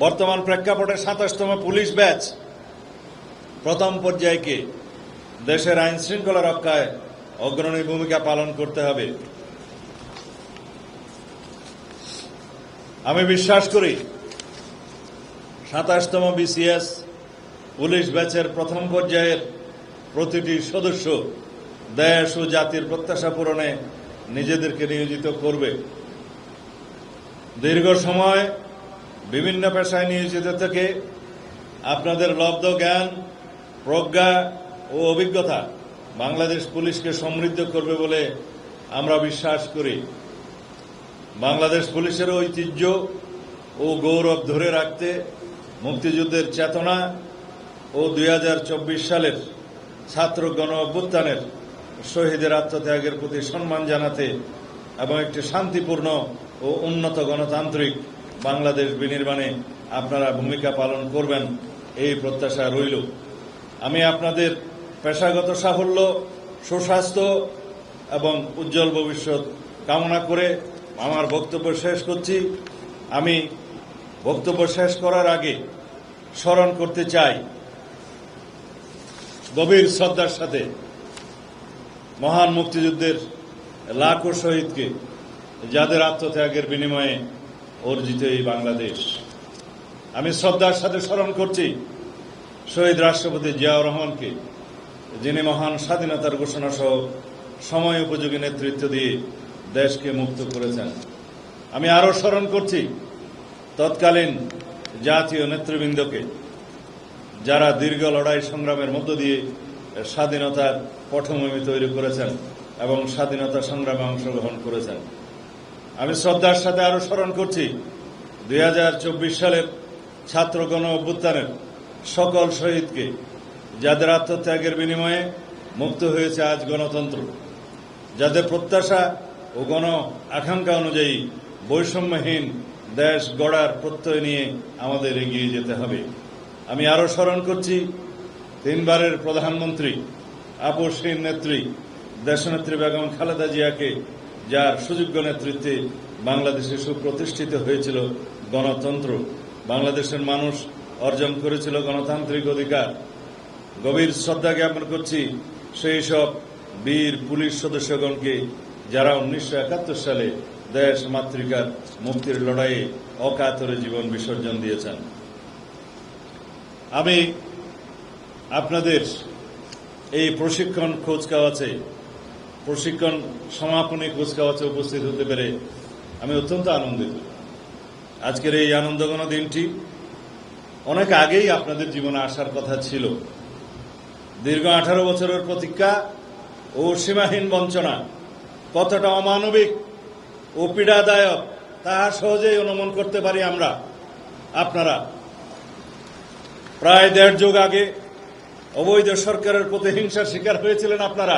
বর্তমান প্রেক্ষাপটে ২৭তম police batch প্রথম পর্যায়কে দেশের আইন শৃঙ্খলা রক্ষায় অগ্রণী ভূমিকা পালন করতে হবে। আমি বিশ্বাস করি ২৭তম বিসিএস পুলিশ ব্যাচের প্রথম পর্যায়ের প্রতিটি সদস্য দেশ ও জাতির প্রত্যাশা পূরণে নিজেদেরকে নিয়োজিত করবে। দীর্ঘ সময় বিভিন্ন পেশায় নিয়োজিত থেকে আপনাদের লব্ধ জ্ঞান, প্রজ্ঞা ও অভিজ্ঞতা বাংলাদেশ পুলিশকে সমৃদ্ধ করবে বলে আমরা বিশ্বাস করি। বাংলাদেশ পুলিশের ঐতিহ্য ও গৌরব ধরে রাখতে মুক্তিযুদ্ধের চেতনা ও ২০২৪ সালের ছাত্র গণ অভ্যুত্থানের শহীদের আত্মত্যাগের প্রতি সম্মান জানাতে এবং একটি শান্তিপূর্ণ ও উন্নত গণতান্ত্রিক বাংলাদেশ বিনির্মাণে আপনারা ভূমিকা পালন করবেন, এই প্রত্যাশা রইল। আমি আপনাদের পেশাগত সাফল্য, সুস্বাস্থ্য এবং উজ্জ্বল ভবিষ্যৎ কামনা করে আমার বক্তব্য শেষ করছি। আমি বক্তব্য শেষ করার আগে স্মরণ করতে চাই গভীর শ্রদ্ধার সাথে মহান মুক্তিযুদ্ধের লাখো শহীদকে, যাদের আত্মত্যাগের বিনিময়ে অর্জিত এই বাংলাদেশ। আমি শ্রদ্ধার সাথে স্মরণ করছি শহীদ রাষ্ট্রপতি জিয়াউর রহমানকে, যিনি মহান স্বাধীনতার ঘোষণা সহ সময় উপযোগী নেতৃত্ব দিয়ে দেশকে মুক্ত করেছেন। আমি আরও স্মরণ করছি তৎকালীন জাতীয় নেতৃবৃন্দকে, যারা দীর্ঘ লড়াই সংগ্রামের মধ্য দিয়ে স্বাধীনতার পটভূমি তৈরি করেছেন এবং স্বাধীনতা সংগ্রামে অংশগ্রহণ করেছেন। আমি শ্রদ্ধার সাথে আরও স্মরণ করছি ২০২৪ সালের ছাত্র গণ অভ্যুত্থানের সকল শহীদকে, যাদের আত্মত্যাগের বিনিময়ে মুক্ত হয়েছে আজ গণতন্ত্র, যাদের প্রত্যাশা ও গণ আকাঙ্ক্ষা অনুযায়ী বৈষম্যহীন দেশ গড়ার প্রত্যয় নিয়ে আমাদের এগিয়ে যেতে হবে। আমি আরও স্মরণ করছি ৩ বারের প্রধানমন্ত্রী, আপসহীন নেত্রী দেশনেত্রী বেগম খালেদা জিয়াকে, যার সুযোগ্য নেতৃত্বে বাংলাদেশে সুপ্রতিষ্ঠিত হয়েছিল গণতন্ত্র, বাংলাদেশের মানুষ অর্জন করেছিল গণতান্ত্রিক অধিকার। গভীর শ্রদ্ধা জ্ঞাপন করছি সেই সব বীর পুলিশ সদস্যগণকে, যারা ১৯৭১ সালে দেশ মাতৃকার মুক্তির লড়াইয়ে অকাতরে জীবন বিসর্জন দিয়েছেন। আমি আপনাদের এই প্রশিক্ষণ সমাপনী কুচকাওয়াজে উপস্থিত হতে পেরে আমি অত্যন্ত আনন্দিত। আজকের এই আনন্দঘন দিনটি অনেক আগেই আপনাদের জীবনে আসার কথা ছিল। দীর্ঘ ১৮ বছরের প্রতীক্ষা ও সীমাহীন বঞ্চনা কতটা অমানবিক ও পীড়াদায়ক তা সহজেই অনুমান করতে পারি আমরা। আপনারা প্রায় ১.৫ যুগ আগে অবৈধ সরকারের প্রতিহিংসার শিকার হয়েছিলেন। আপনারা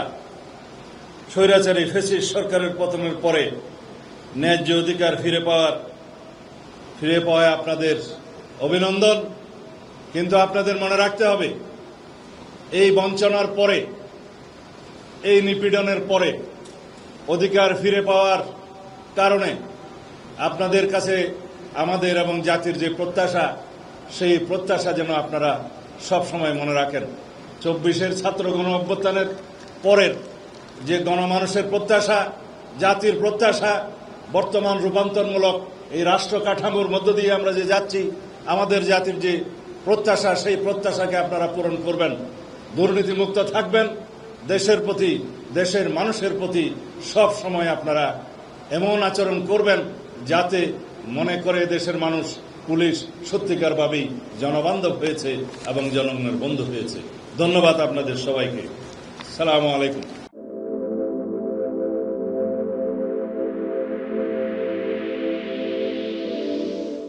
স্বৈরাচারী ফ্যাসিস্ট সরকারের পতনের পরে ন্যায্য অধিকার ফিরে পাওয়ায় আপনাদের অভিনন্দন। কিন্তু আপনাদের মনে রাখতে হবে, এই বঞ্চনার পরে, এই নিপীড়নের পরে অধিকার ফিরে পাওয়ার কারণে আপনাদের কাছে আমাদের এবং জাতির যে প্রত্যাশা, সেই প্রত্যাশা যেন আপনারা সব সময় মনে রাখেন। ২৪-এর ছাত্র গণ অভ্যুত্থানের পরের যে গণমানুষের প্রত্যাশা, জাতির প্রত্যাশা, বর্তমান রূপান্তরমূলক এই রাষ্ট্র কাঠামোর মধ্য দিয়ে আমরা যে যাচ্ছি, আমাদের জাতির যে প্রত্যাশা, সেই প্রত্যাশাকে আপনারা পূরণ করবেন, দুর্নীতিমুক্ত থাকবেন, দেশের প্রতি, দেশের মানুষের প্রতি সব সময় আপনারা এমন আচরণ করবেন যাতে মনে করে দেশের মানুষ পুলিশ সত্যিকারভাবেই জনবান্ধব হয়েছে এবং জনগণের বন্ধু হয়েছে। ধন্যবাদ আপনাদের সবাইকে। আসসালামু আলাইকুম।